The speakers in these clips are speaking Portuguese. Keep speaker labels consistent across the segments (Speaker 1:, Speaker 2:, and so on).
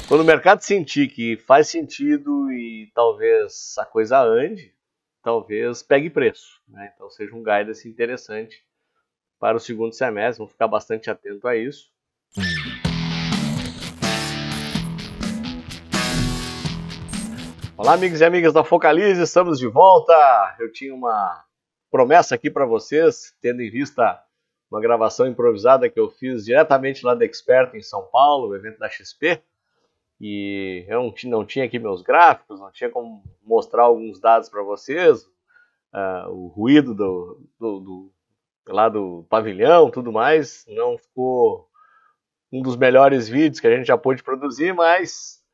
Speaker 1: Quando o mercado sentir que faz sentido e talvez a coisa ande, talvez pegue preço, né? Então seja um guidance interessante para o segundo semestre, vamos ficar bastante atento a isso. Olá, amigos e amigas da Focalize, estamos de volta. Eu tinha uma promessa aqui para vocês, tendo em vista uma gravação improvisada que eu fiz diretamente lá da Expert em São Paulo, o evento da XP, e eu não tinha aqui meus gráficos, não tinha como mostrar alguns dados para vocês, o ruído lá do pavilhão, tudo mais, não ficou um dos melhores vídeos que a gente já pôde produzir, mas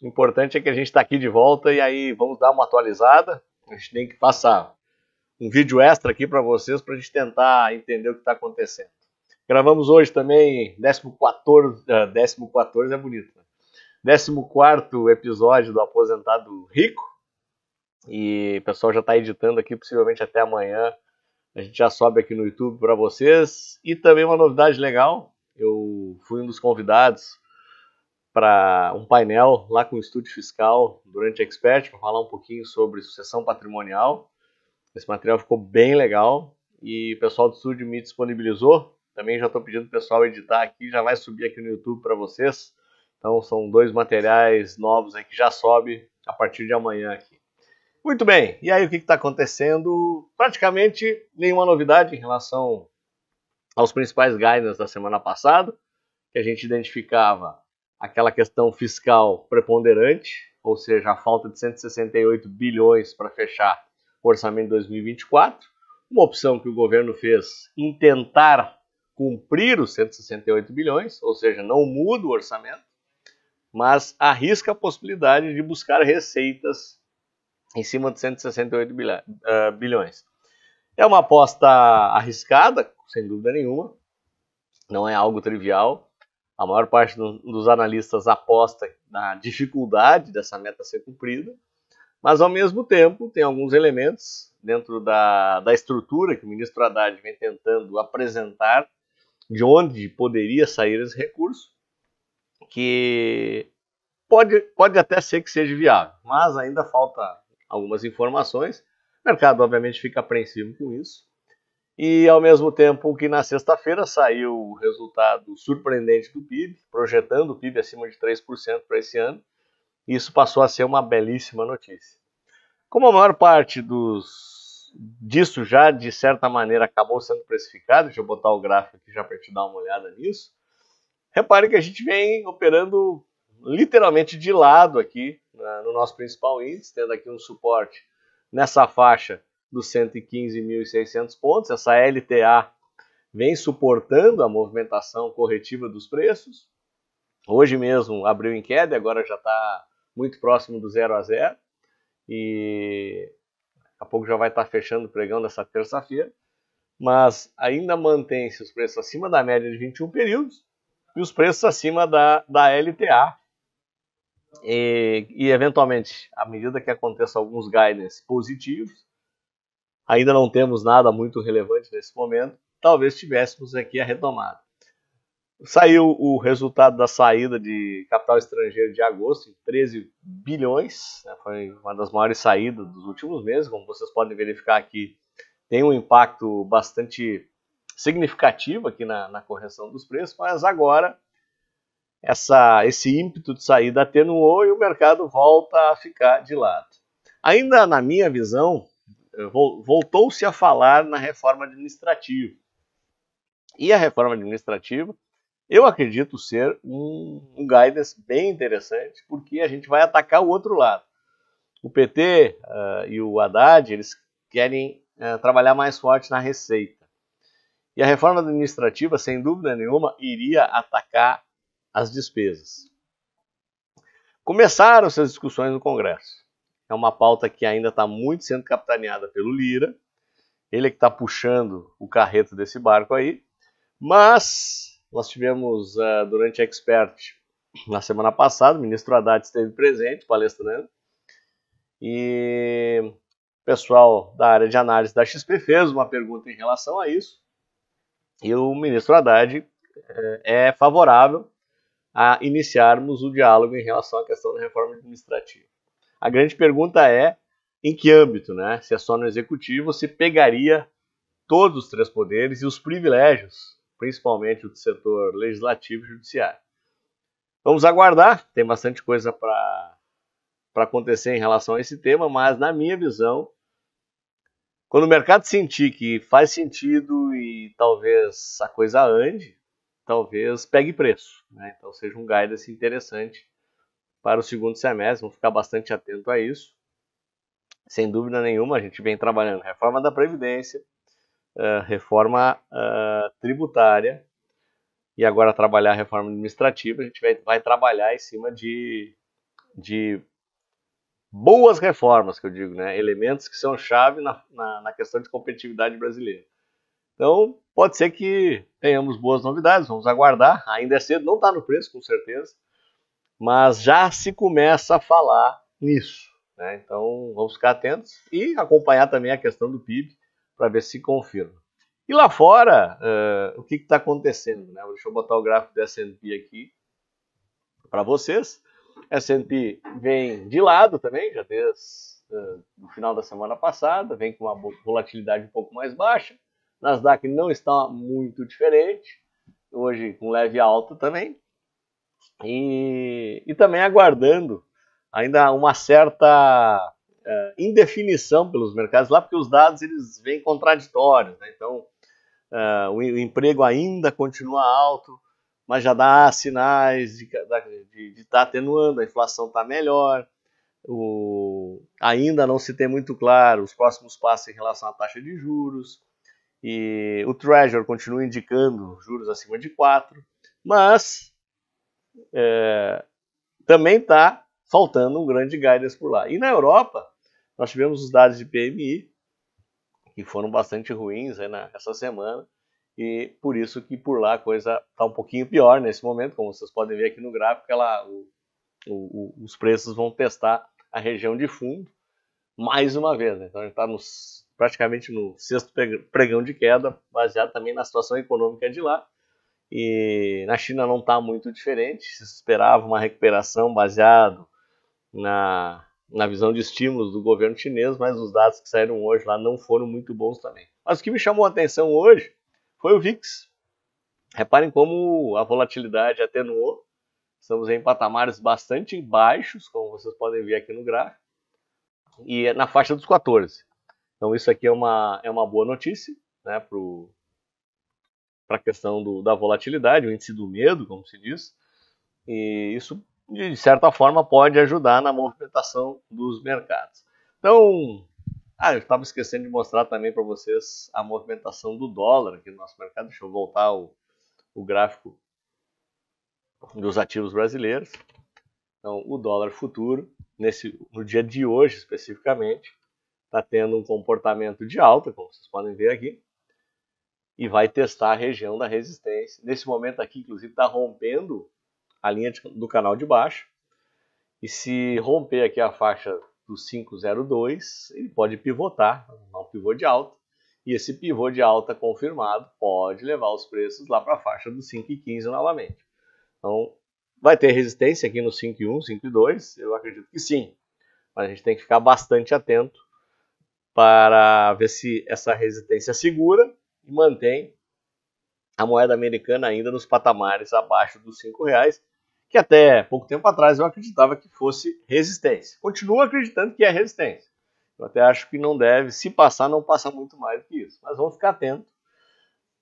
Speaker 1: o importante é que a gente está aqui de volta e aí vamos dar uma atualizada. A gente tem que passar um vídeo extra aqui para vocês para a gente tentar entender o que está acontecendo. Gravamos hoje também 14 é bonito, né? 14º episódio do Aposentado Rico. E o pessoal já está editando aqui, possivelmente até amanhã. A gente já sobe aqui no YouTube para vocês. E também uma novidade legal, eu fui um dos convidados para um painel lá com o Estúdio Fiscal durante a Expert, para falar um pouquinho sobre sucessão patrimonial. Esse material ficou bem legal e o pessoal do estúdio me disponibilizou. Também já estou pedindo o pessoal editar aqui, já vai subir aqui no YouTube para vocês. Então são 2 materiais novos aí que já sobe a partir de amanhã aqui. Muito bem, e aí o que está acontecendo? Praticamente nenhuma novidade em relação aos principais guidance da semana passada, que a gente identificava aquela questão fiscal preponderante, ou seja, a falta de 168 bilhões para fechar o orçamento de 2024, uma opção que o governo fez em tentar cumprir os 168 bilhões, ou seja, não muda o orçamento, mas arrisca a possibilidade de buscar receitas em cima de 168 bilhões. É uma aposta arriscada, sem dúvida nenhuma, não é algo trivial. A maior parte dos analistas aposta na dificuldade dessa meta ser cumprida, mas ao mesmo tempo tem alguns elementos dentro da estrutura que o ministro Haddad vem tentando apresentar de onde poderia sair esse recurso, que pode até ser que seja viável, mas ainda falta algumas informações. O mercado obviamente fica apreensivo com isso. E ao mesmo tempo que na sexta-feira saiu o resultado surpreendente do PIB, projetando o PIB acima de 3% para esse ano, e isso passou a ser uma belíssima notícia. Como a maior parte disso já, de certa maneira, acabou sendo precificado, deixa eu botar o gráfico aqui já para te dar uma olhada nisso, repare que a gente vem operando literalmente de lado aqui no nosso principal índice, tendo aqui um suporte nessa faixa dos 115.600 pontos. Essa LTA vem suportando a movimentação corretiva dos preços. Hoje mesmo abriu em queda, agora já está muito próximo do 0 a 0. E daqui a pouco já vai estar fechando o pregão dessa terça-feira. Mas ainda mantém-se os preços acima da média de 21 períodos e os preços acima da LTA. E eventualmente, à medida que aconteça alguns guidance positivos, ainda não temos nada muito relevante nesse momento, talvez tivéssemos aqui a retomada. Saiu o resultado da saída de capital estrangeiro de agosto, em 13 bilhões, né? Foi uma das maiores saídas dos últimos meses, como vocês podem verificar aqui, tem um impacto bastante significativo aqui na correção dos preços, mas agora esse ímpeto de saída atenuou e o mercado volta a ficar de lado. Ainda na minha visão, voltou-se a falar na reforma administrativa. E a reforma administrativa, eu acredito ser um guidance bem interessante, porque a gente vai atacar o outro lado. O PT e o Haddad, eles querem trabalhar mais forte na receita. E a reforma administrativa, sem dúvida nenhuma, iria atacar as despesas. Começaram essas discussões no Congresso. É uma pauta que ainda está muito sendo capitaneada pelo Lira. Ele é que está puxando o carreto desse barco aí. Mas nós tivemos, durante a Expert, na semana passada, o ministro Haddad esteve presente, palestrando. E o pessoal da área de análise da XP fez uma pergunta em relação a isso. E o ministro Haddad é favorável a iniciarmos o diálogo em relação à questão da reforma administrativa. A grande pergunta é em que âmbito, né? Se é só no executivo, se pegaria todos os três poderes e os privilégios, principalmente o do setor legislativo e judiciário. Vamos aguardar, tem bastante coisa para acontecer em relação a esse tema, mas na minha visão, quando o mercado sentir que faz sentido e talvez a coisa ande, talvez pegue preço, né? Então seja um guidance interessante para o segundo semestre, vamos ficar bastante atento a isso. Sem dúvida nenhuma, a gente vem trabalhando reforma da Previdência, reforma tributária e agora trabalhar a reforma administrativa. A gente vai trabalhar em cima de boas reformas, que eu digo, né? Elementos que são chave na questão de competitividade brasileira. Então, pode ser que tenhamos boas novidades, vamos aguardar. Ainda é cedo, não está no preço, com certeza, mas já se começa a falar nisso, né? Então, vamos ficar atentos e acompanhar também a questão do PIB para ver se confirma. E lá fora, o que está acontecendo, né? Deixa eu botar o gráfico do S&P aqui para vocês. S&P vem de lado também, já desde o final da semana passada, vem com uma volatilidade um pouco mais baixa. Nasdaq não está muito diferente, hoje com leve alta também. E também aguardando ainda uma certa indefinição pelos mercados lá, porque os dados eles vêm contraditórios, né? Então, o emprego ainda continua alto, mas já dá sinais de estar atenuando, a inflação está melhor, ainda não se tem muito claro os próximos passos em relação à taxa de juros, e o Treasury continua indicando juros acima de 4, mas também está faltando um grande guidance por lá. E na Europa, nós tivemos os dados de PMI, que foram bastante ruins essa semana, e por isso que por lá a coisa está um pouquinho pior nesse momento, como vocês podem ver aqui no gráfico, os preços vão testar a região de fundo mais uma vez, né? Então a gente está praticamente no sexto pregão de queda, baseado também na situação econômica de lá, e na China não está muito diferente, se esperava uma recuperação baseado na visão de estímulos do governo chinês, mas os dados que saíram hoje lá não foram muito bons também. Mas o que me chamou a atenção hoje foi o VIX. Reparem como a volatilidade atenuou. Estamos em patamares bastante baixos, como vocês podem ver aqui no gráfico, e é na faixa dos 14. Então isso aqui é uma boa notícia, né, para a questão da volatilidade, o índice do medo, como se diz, e isso de certa forma pode ajudar na movimentação dos mercados. Então, eu estava esquecendo de mostrar também para vocês a movimentação do dólar aqui no nosso mercado. Deixa eu voltar o gráfico dos ativos brasileiros. Então, o dólar futuro, no dia de hoje especificamente, está tendo um comportamento de alta, como vocês podem ver aqui, e vai testar a região da resistência. Nesse momento aqui, inclusive, está rompendo a linha do canal de baixo, e se romper aqui a faixa do 502, ele pode pivotar, um pivô de alta, e esse pivô de alta confirmado pode levar os preços lá para a faixa do 5,15 novamente. Então, vai ter resistência aqui no 5,1, 5,2? Eu acredito que sim, mas a gente tem que ficar bastante atento para ver se essa resistência segura e mantém a moeda americana ainda nos patamares abaixo dos R$5, que até pouco tempo atrás eu acreditava que fosse resistência. Continuo acreditando que é resistência. Eu até acho que não deve, se passar, não passa muito mais do que isso. Mas vamos ficar atento.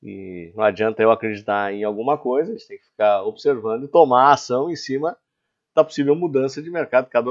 Speaker 1: E não adianta eu acreditar em alguma coisa, a gente tem que ficar observando e tomar ação em cima da possível mudança de mercado, caso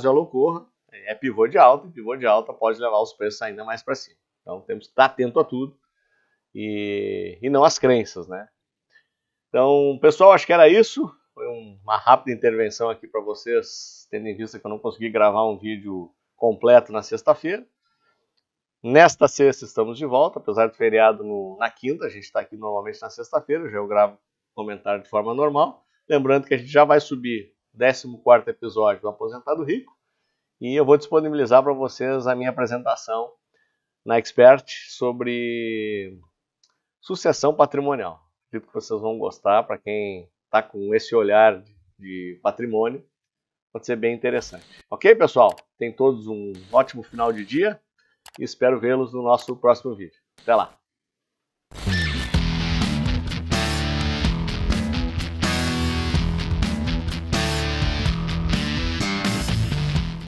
Speaker 1: ela ocorra. É pivô de alta, e pivô de alta pode levar os preços ainda mais para cima. Então temos que estar atento a tudo e não às crenças, né? Então, pessoal, acho que era isso. Foi uma rápida intervenção aqui para vocês, tendo em vista que eu não consegui gravar um vídeo completo na sexta-feira. Nesta sexta estamos de volta, apesar do feriado na quinta, a gente está aqui normalmente na sexta-feira, já eu gravo comentário de forma normal. Lembrando que a gente já vai subir o 14º episódio do Aposentado Rico, e eu vou disponibilizar para vocês a minha apresentação na Expert sobre sucessão patrimonial. Acredito que vocês vão gostar, para quem tá com esse olhar de patrimônio, pode ser bem interessante. Ok, pessoal? Tenham todos um ótimo final de dia e espero vê-los no nosso próximo vídeo. Até lá!